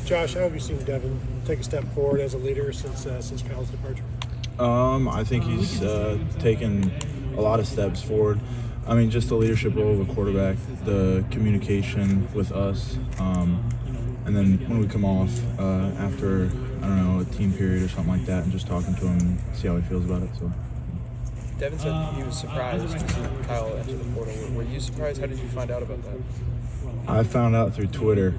Josh, how have you seen Devin take a step forward as a leader since Kyle's departure? I think he's taken a lot of steps forward. I mean, just the leadership role of a quarterback, the communication with us, and then when we come off after, I don't know, a team period or something like that, and just talking to him and see how he feels about it. So. Devin said he was surprised to see Kyle enter the portal. Were you surprised? How did you find out about that? I found out through Twitter.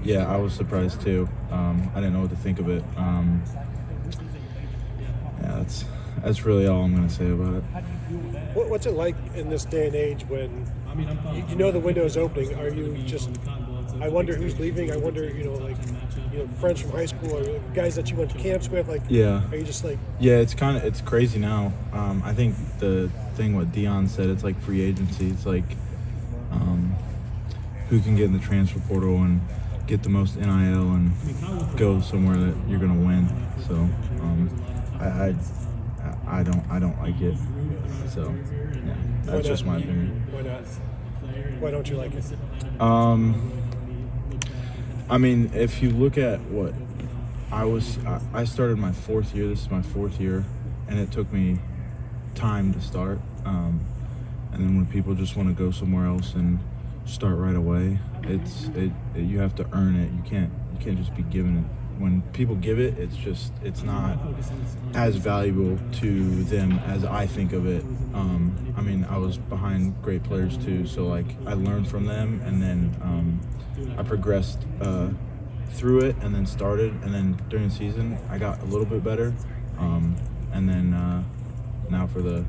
Yeah, I was surprised too. I didn't know what to think of it. Yeah, that's really all I'm going to say about it. What's it like in this day and age when you know the window is opening? Are you just, I wonder who's leaving? I wonder, friends from high school or guys that you went to camps with? Yeah. Are you just like? Yeah, it's crazy now. I think the thing what Dion said, it's like free agency. It's like who can get in the transfer portal and get the most NIL and go somewhere that you're going to win. So I don't like it. So yeah, that's just my opinion. Why not? Why don't you like it? I mean, if you look at what I started my fourth year. This is my fourth year, and it took me time to start. And then when people just want to go somewhere else and start right away, you have to earn it. You can't just be given it. When people give it, it's not as valuable to them as I think of it. I mean, I was behind great players too, so like I learned from them, and then I progressed through it, and then started, and then during the season I got a little bit better, and then now for the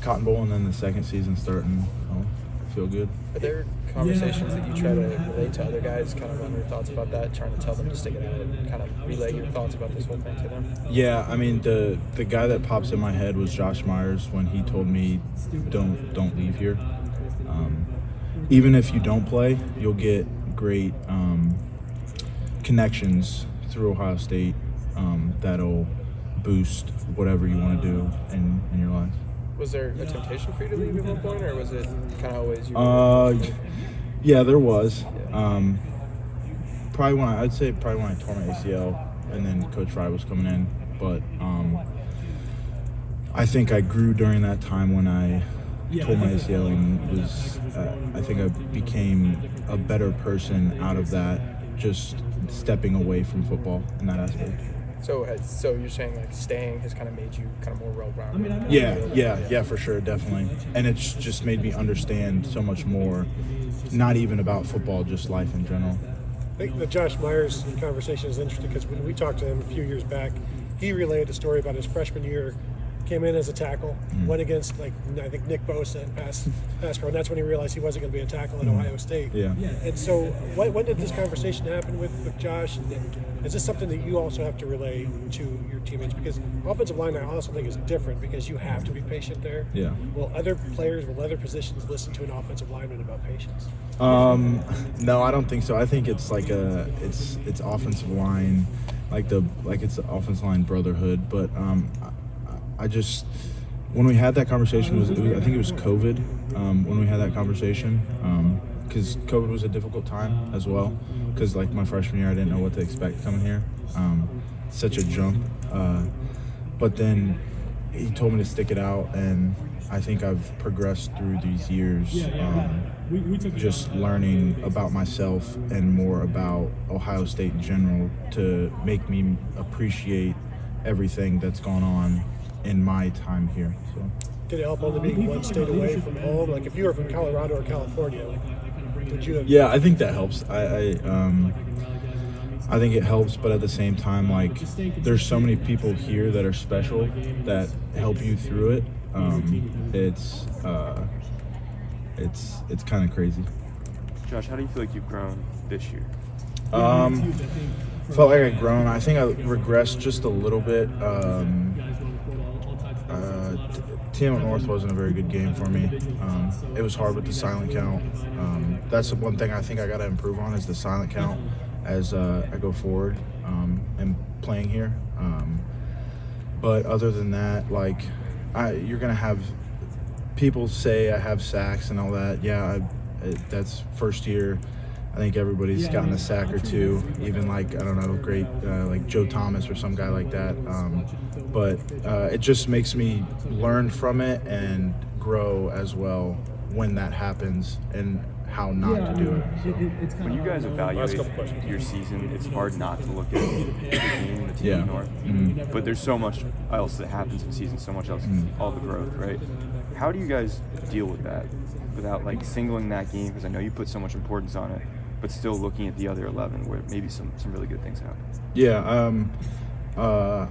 Cotton Bowl, and then the second season starting, I feel good. Are there conversations that you try to relate to other guys, kind of on your thoughts about that, trying to tell them to stick it out and kind of relay your thoughts about this whole thing to them? Yeah, I mean, the guy that pops in my head was Josh Myers when he told me, don't leave here. Even if you don't play, you'll get great connections through Ohio State that'll boost whatever you want to do in your life. Was there a temptation for you to leave at one point, or was it kind of always you? Yeah, there was. Probably when I tore my ACL, and then Coach Fryar was coming in. But I think I grew during that time when I tore my ACL, and I think I became a better person out of that, just stepping away from football in that aspect. So you're saying like staying has kind of made you kind of more well-rounded? Yeah, for sure, definitely. And it's just made me understand so much more, not even about football, just life in general. I think the Josh Myers conversation is interesting because when we talked to him a few years back, he relayed a story about his freshman year. Came in as a tackle, went against I think Nick Bosa and pass pro, and that's when he realized he wasn't going to be a tackle at Ohio State. Yeah. And so, when did this conversation happen with Josh? And is this something that you also have to relay to your teammates? Because offensive line, I also think is different because you have to be patient there. Yeah. Will other positions listen to an offensive lineman about patience? No, I don't think so. I think it's like it's offensive line, it's the offensive line brotherhood, but I just, when we had that conversation, I think it was COVID when we had that conversation, because COVID was a difficult time as well, because like my freshman year I didn't know what to expect coming here, such a jump, but then he told me to stick it out, and I think I've progressed through these years, just learning about myself and more about Ohio State in general to make me appreciate everything that's gone on in my time here. So did it help only being one state away from home? Like if you were from Colorado or California, would you have? Yeah, I think that helps. I think it helps, but at the same time, like there's so many people here that are special that help you through it. It's kind of crazy. Josh, how do you feel like you've grown this year? Felt like I've grown. I think I regressed just a little bit. TM North wasn't a very good game for me. It was hard with the silent count. That's the one thing I think I got to improve on is the silent count as I go forward and playing here. But other than that, you're going to have people say I have sacks and all that. Yeah, that's first year. I think everybody's gotten a sack or two, even like, I don't know, great like Joe Thomas or some guy like that. But it just makes me learn from it and grow as well when that happens and how not to do it. So. When you guys evaluate your season, it's hard not to look at the game, the team, or but there's so much else that happens in season, so much else, all the growth, right? How do you guys deal with that without like singling that game? Because I know you put so much importance on it, but still looking at the other 11 where maybe some really good things happen. Yeah,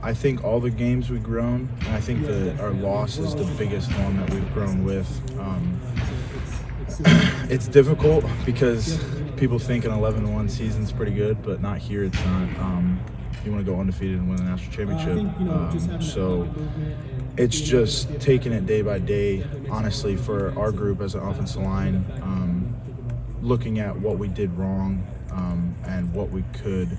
I think all the games we've grown, and I think our loss is the biggest one that we've grown with. It's difficult because people think an 11-1 season's pretty good, but not here. It's not. You want to go undefeated and win a national championship. So it's just taking it day by day. Honestly, for our group as an offensive line, looking at what we did wrong and what we could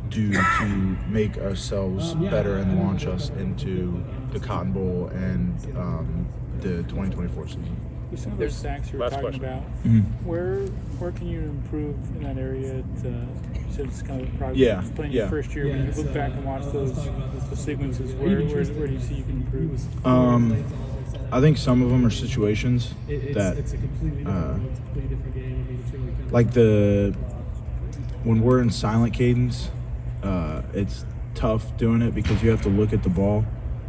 do to make ourselves better and launch us into the Cotton Bowl and the 2024 season. With some of those sacks you were talking about, where can you improve in that area? You said it's kind of probably playing your first year. When you look back and watch those sequences, where do you see you can improve? I think some of them are situations that, like when we're in silent cadence, it's tough doing it because you have to look at the ball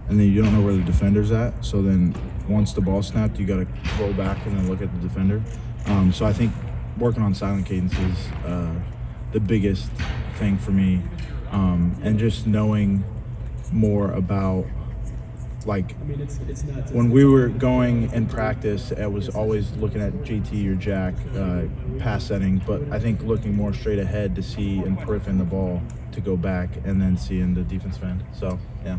and then you don't know where the defender's at. So then once the ball snapped, you got to roll back and then look at the defender. So I think working on silent cadence is the biggest thing for me, and just knowing more about, like, when we were going in practice, I was always looking at JT or Jack pass setting, but I think looking more straight ahead to see and periffing the ball to go back and then seeing the defensive end. So, yeah.